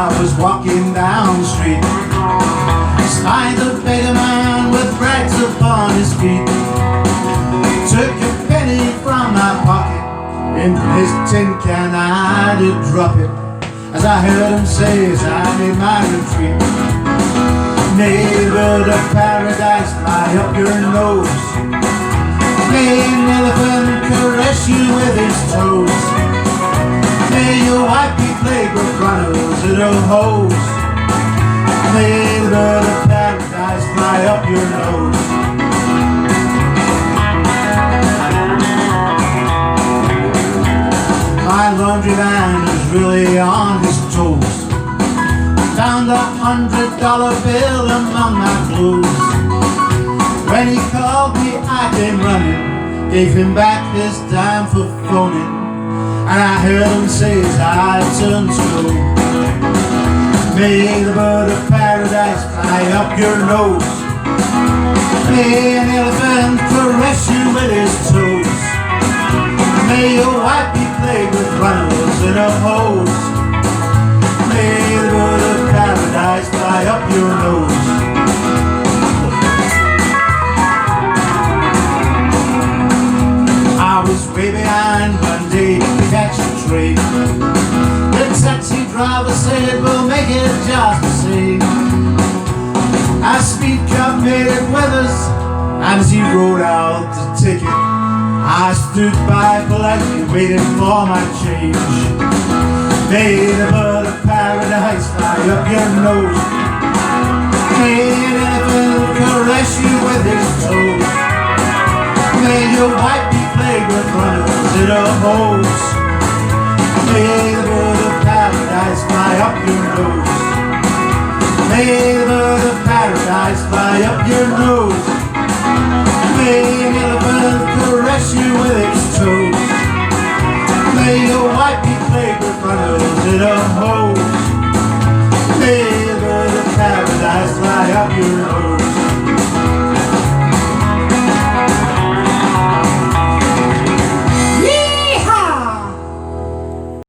I was walking down the street, spied a beggar man with rags upon his feet. Took a penny from my pocket, into his tin can I did drop it, as I heard him say as I made my retreat. May the bird of paradise fly up your nose, may an elephant caress you with his toes, may your wife be plagued with runners in her hose, may the bird of paradise fly up your nose. My laundry man is really on his toes. Found $100 bill among my clothes. When he called me I came running, gave him back his dime for phoning, and I heard him say as I turned to go, may the bird of paradise fly up your nose, may an elephant caress you with his toes, may your wife be plagued with runners in her hose, may the bird of paradise fly up your nose. I was way behind one day to catch a train. The taxi driver said we'll make it just the same. Our speed cop made it with us, and as he wrote out the ticket I stood by politely waiting for my change. May the bird of paradise fly up your nose, may an elephant caress you with his toes, may your wife be plagued with runners in her hose, may the bird of paradise fly up your nose, may the bird of paradise fly up your nose, may an elephant caress you with its toes, may your wife be plagued with runners in her hose, may the bird of paradise fly up your